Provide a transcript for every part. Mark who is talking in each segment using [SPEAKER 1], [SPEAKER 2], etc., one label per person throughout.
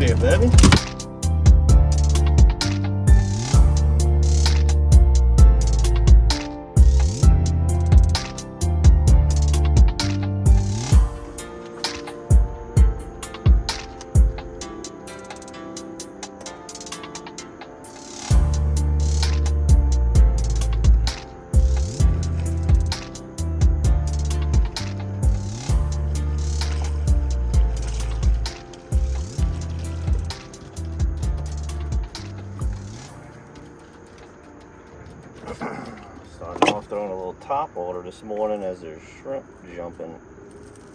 [SPEAKER 1] here, baby. Starting off throwing a little top water this morning as there's shrimp jumping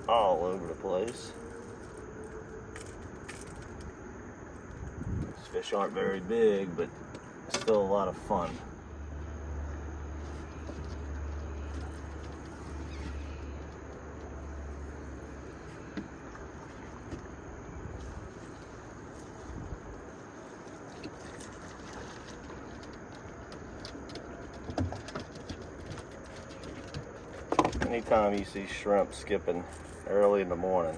[SPEAKER 1] all over the place. These fish aren't very big, but still a lot of fun. Anytime you see shrimp skipping early in the morning,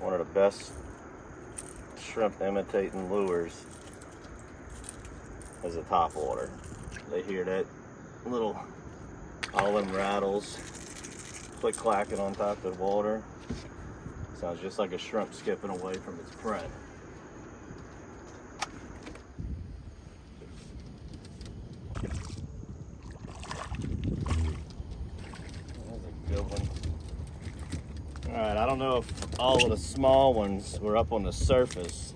[SPEAKER 1] one of the best shrimp imitating lures is a topwater. They hear that little, all them rattles click clacking on top of the water. Sounds just like a shrimp skipping away from its prey. Alright, I don't know if all of the small ones were up on the surface,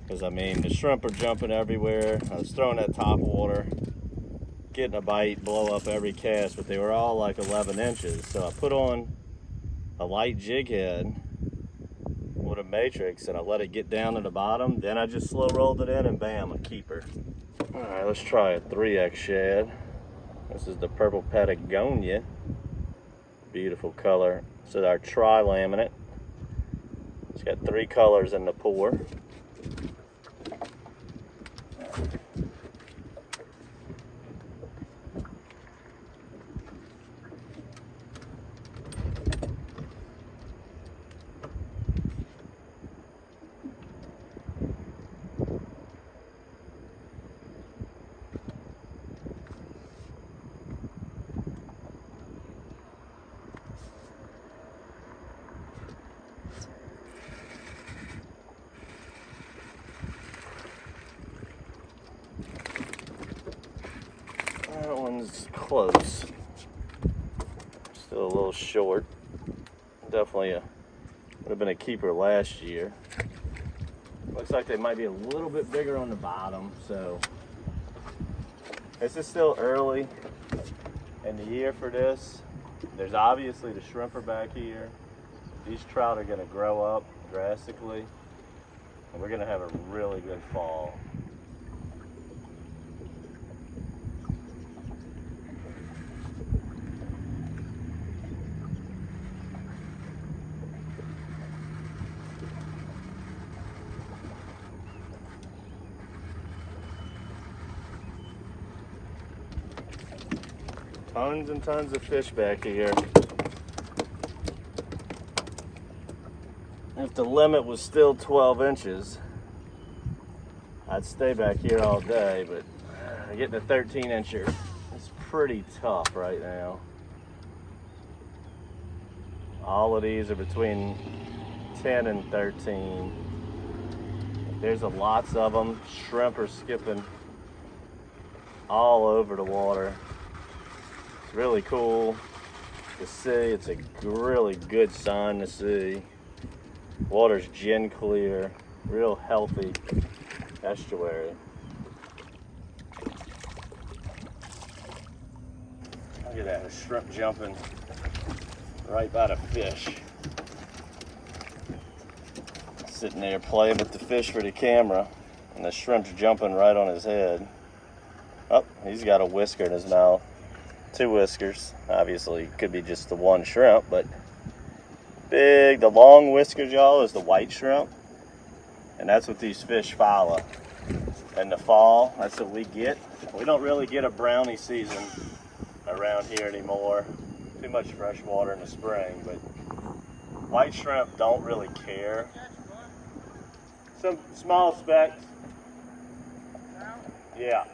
[SPEAKER 1] because I mean the shrimp are jumping everywhere. I was throwing that top water, getting a bite, blow up every cast, but they were all like 11 inches. So I put on a light jig head with a matrix and I let it get down to the bottom. Then I just slow rolled it in and bam, a keeper. Alright, let's try a 3X shad. This is the purple Patagonia. Beautiful color. This is our tri-laminate. It's got 3 colors in the pour. That one's close. Still a little short. Definitely would have been a keeper last year. Looks like they might be a little bit bigger on the bottom, so this is still early in the year for this. There's obviously the shrimp are back here. These trout are going to grow up drastically, and we're going to have a really good fall. Tons and tons of fish back here. If the limit was still 12 inches, I'd stay back here all day, but getting a 13-incher is pretty tough right now. All of these are between 10 and 13. There's lots of them. Shrimp are skipping all over the water. Really cool to see. It's a really good sign to see. Water's gin clear, real healthy estuary. Look at that, a shrimp jumping right by the fish. Sitting there playing with the fish for the camera, and the shrimp's jumping right on his head. Oh, he's got a whisker in his mouth. 2 whiskers. Obviously could be just the one shrimp, but big, the long whiskers, y'all, is the white shrimp, and that's what these fish follow. In the fall, that's what we get. We don't really get a brownie season around here anymore. Too much fresh water in the spring, but white shrimp don't really care. Some small specks. Yeah.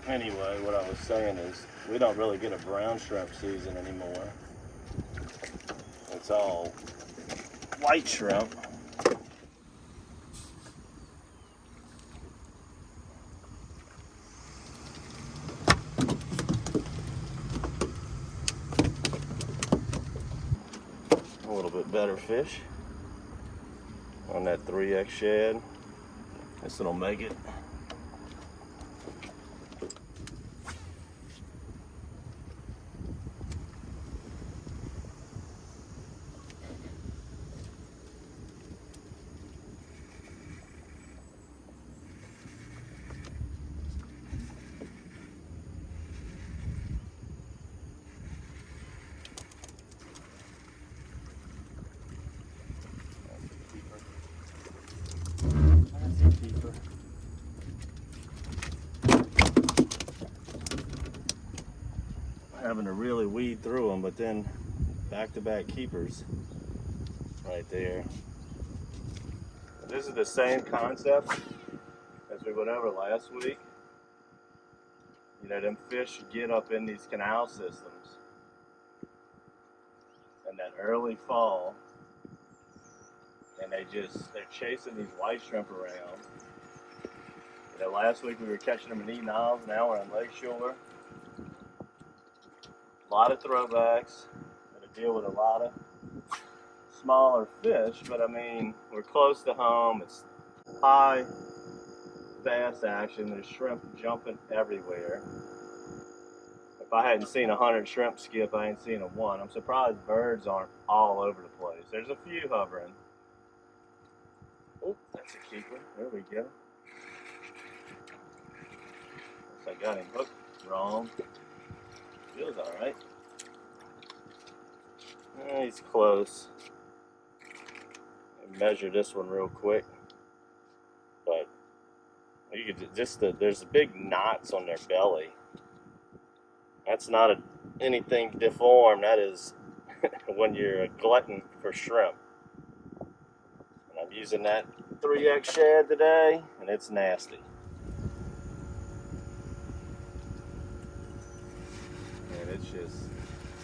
[SPEAKER 1] Anyway, what I was saying is we don't really get a brown shrimp season anymore. It's all white shrimp. A little bit better fish on that 3X shad. This will make it. Having to really weed through them, but then back-to-back keepers right there. This is the same concept as we went over last week. You know, them fish get up in these canal systems in that early fall, and they're chasing these white shrimp around. You know, last week we were catching them in E-Niles, now we're on Lakeshore. A lot of throwbacks. Got to deal with a lot of smaller fish, but I mean, we're close to home. It's high, fast action. There's shrimp jumping everywhere. If I hadn't seen 100 shrimp skip, I ain't seen a one. I'm surprised birds aren't all over the place. There's a few hovering. Oh, that's a keeper. There we go. Guess I got him hooked wrong. Feels all right. He's close. Measure this one real quick, but you could there's big knots on their belly. That's not anything deformed. That is when you're a glutton for shrimp. And I'm using that 3X shad today, and it's nasty.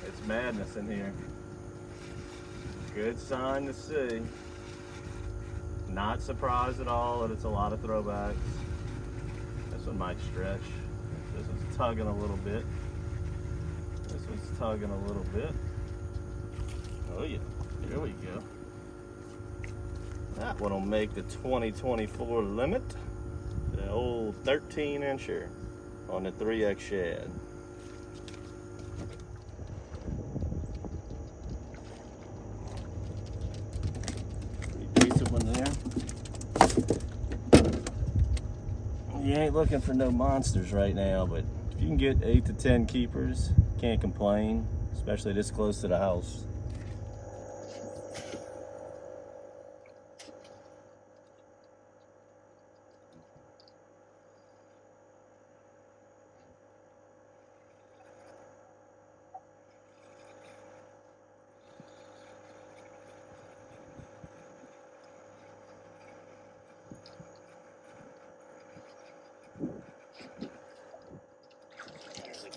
[SPEAKER 1] It's madness in here. Good sign to see. Not surprised at all that it's a lot of throwbacks. This one might stretch. This one's tugging a little bit. This one's tugging a little bit. Oh yeah, there we go. That one will make the 2024 limit. The old 13-incher on the 3X shad. You ain't looking for no monsters right now, but if you can get 8 to 10 keepers, can't complain, especially this close to the house.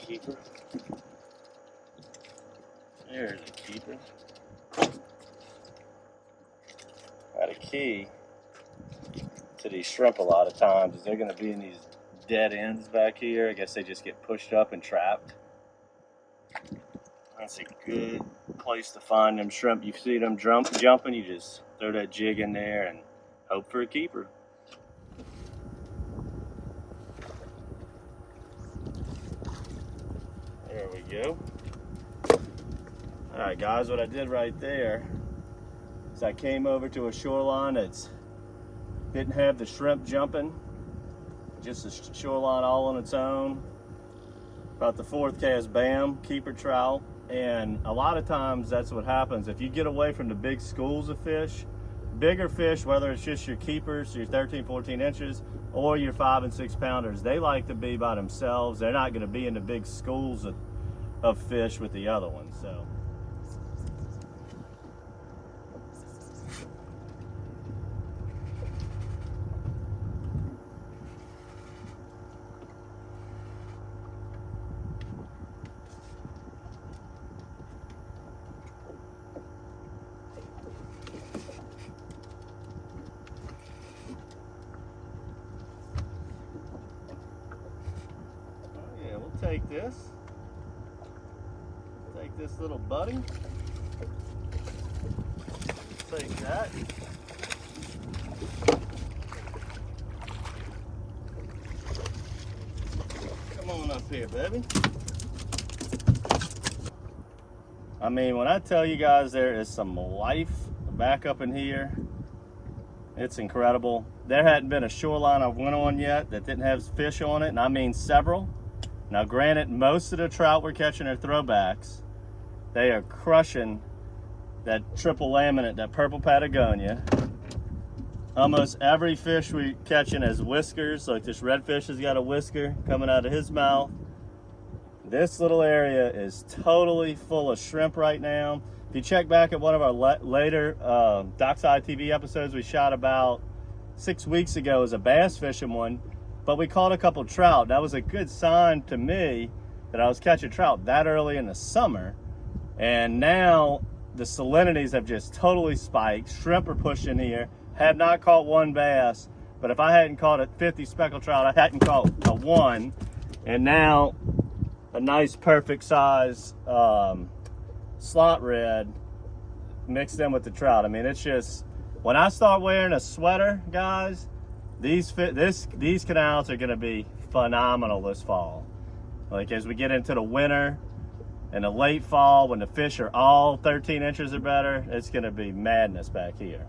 [SPEAKER 1] Keeper. There's a keeper. Got a key to these shrimp a lot of times is they're going to be in these dead ends back here. I guess they just get pushed up and trapped. That's a good place to find them shrimp. You see them jumping, you just throw that jig in there and hope for a keeper. There we go. Alright guys, what I did right there is I came over to a shoreline that didn't have the shrimp jumping, just a shoreline all on its own. About the 4th cast, bam, keeper trout. And a lot of times that's what happens. If you get away from the big schools of fish, bigger fish, whether it's just your keepers, your 13, 14 inches, or your 5 and 6 pounders, they like to be by themselves. They're not going to be in the big schools of fish with the other ones. So. Take this little buddy, take that, come on up here, baby. I mean, when I tell you guys there is some life back up in here, it's incredible. There hadn't been a shoreline I went on yet that didn't have fish on it, and I mean several. Now granted, most of the trout we're catching are throwbacks. They are crushing that triple laminate, that purple Patagonia. Almost every fish we're catching has whiskers, like this redfish has got a whisker coming out of his mouth. This little area is totally full of shrimp right now. If you check back at one of our later DockSide TV episodes we shot about 6 weeks ago as a bass fishing one, but we caught a couple trout. That was a good sign to me that I was catching trout that early in the summer. And now the salinities have just totally spiked. Shrimp are pushing here. Have not caught one bass, but if I hadn't caught a 50 speckled trout, I hadn't caught a one. And now a nice perfect size slot red mixed in with the trout. I mean, it's just, when I start wearing a sweater, guys, these canals are gonna be phenomenal this fall. Like as we get into the winter and the late fall, when the fish are all 13 inches or better, it's gonna be madness back here.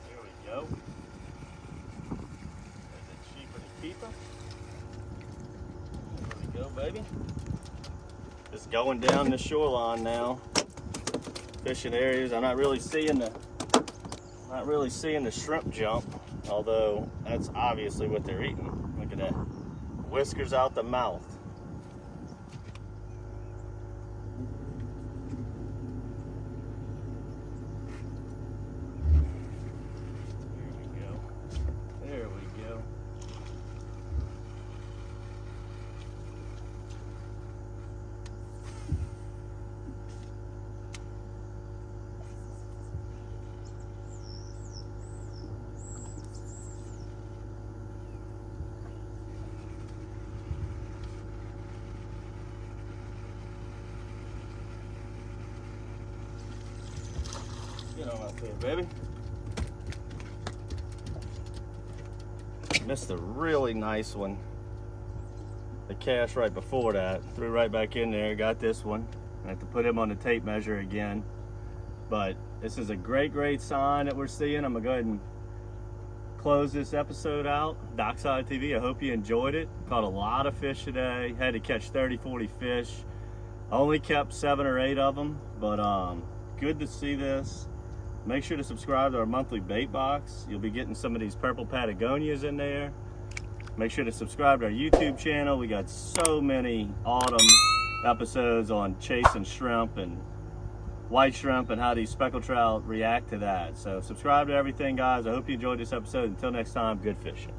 [SPEAKER 1] There we go. Is it cheaper to keep them? There we go, baby. Just going down the shoreline now. Fishing areas. I'm not really seeing the shrimp jump, although that's obviously what they're eating. Look at that. Whiskers out the mouth. There we go. Get on up there, baby. Missed a really nice one. The cast right before that. Threw right back in there. Got this one. I have to put him on the tape measure again. But this is a great sign that we're seeing. I'm going to go ahead and close this episode out. DockSide TV, I hope you enjoyed it. Caught a lot of fish today. Had to catch 30, 40 fish. Only kept 7 or 8 of them. But good to see this. Make sure to subscribe to our monthly bait box. You'll be getting some of these purple Patagonias in there. Make sure to subscribe to our YouTube channel. We got so many autumn episodes on chasing shrimp and white shrimp and how these speckled trout react to that. So subscribe to everything, guys. I hope you enjoyed this episode. Until next time, good fishing.